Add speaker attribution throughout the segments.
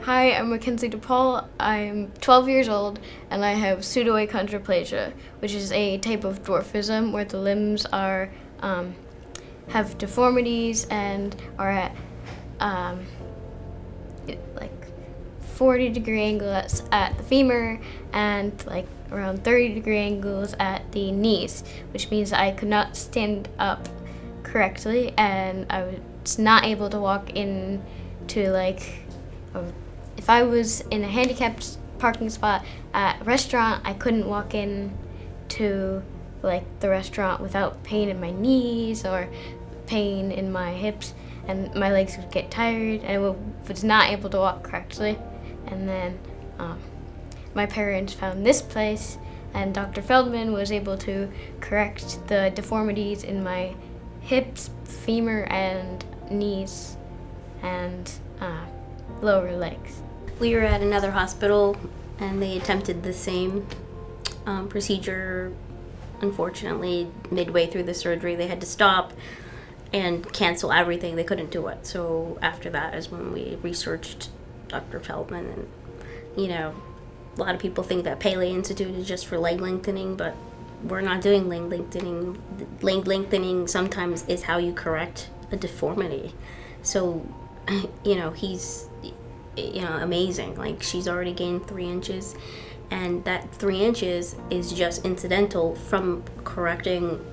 Speaker 1: Hi, I'm Mackenzie DePaul. I'm 12 years old and I have pseudoachondroplasia, which is a type of dwarfism where the limbs are have deformities and are at like 40-degree angles at the femur and like around 30-degree angles at the knees, which means I could not stand up correctly and I was not able to walk into if I was in a handicapped parking spot at a restaurant, I couldn't walk in to the restaurant without pain in my knees or pain in my hips, and my legs would get tired and I was not able to walk correctly. And then my parents found this place and Dr. Feldman was able to correct the deformities in my hips, femur, and knees and lower legs.
Speaker 2: We were at another hospital and they attempted the same procedure. Unfortunately, midway through the surgery, they had to stop and cancel everything. They couldn't do it. So after that is when we researched Dr. Feldman. And, a lot of people think that Pele Institute is just for leg lengthening, but we're not doing leg lengthening. Leg lengthening sometimes is how you correct a deformity. So, he's amazing. She's already gained 3 inches, and that 3 inches is just incidental from correcting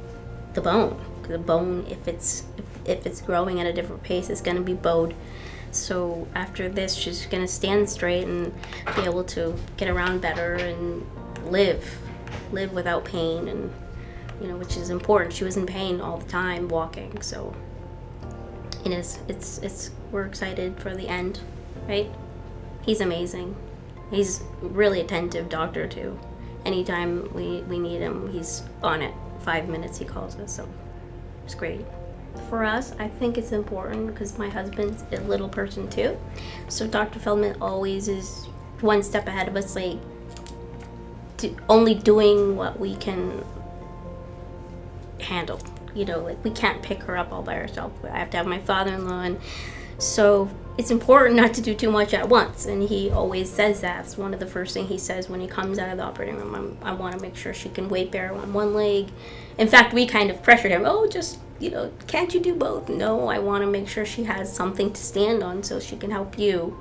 Speaker 2: the bone. The bone, if it's growing at a different pace, is going to be bowed. So after this, she's going to stand straight and be able to get around better and live without pain, and which is important. She was in pain all the time walking, so we're excited for the end. Right? He's amazing. He's really attentive doctor too. Anytime we need him, he's on it. 5 minutes he calls us, so it's great. For us, I think it's important because my husband's a little person too. So Dr. Feldman always is one step ahead of us, only doing what we can handle. We can't pick her up all by ourselves. I have to have my father-in-law, and so it's important not to do too much at once, and he always says that. It's one of the first things he says when he comes out of the operating room. I want to make sure she can weight bear on one leg. In fact, we kind of pressured him. Can't you do both? No, I want to make sure she has something to stand on so she can help you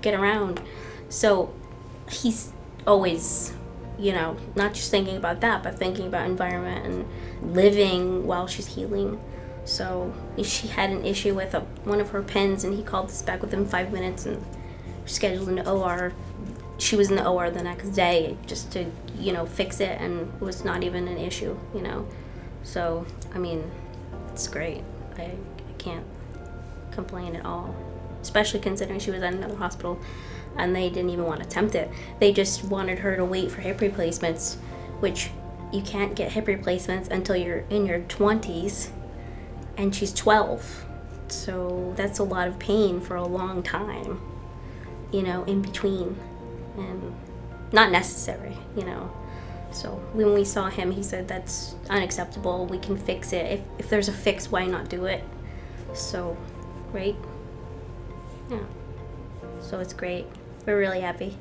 Speaker 2: get around. So he's always, not just thinking about that, but thinking about environment and living while she's healing. So she had an issue with one of her pins, and he called us back within 5 minutes and scheduled an OR. She was in the OR the next day just to, fix it, and it was not even an issue, So, it's great. I can't complain at all, especially considering she was at another hospital and they didn't even want to attempt it. They just wanted her to wait for hip replacements, which you can't get hip replacements until you're in your 20s. And she's 12, so that's a lot of pain for a long time, in between, and not necessary, So when we saw him, he said that's unacceptable, we can fix it. If there's a fix, why not do it? So, right? Yeah. So it's great. We're really happy.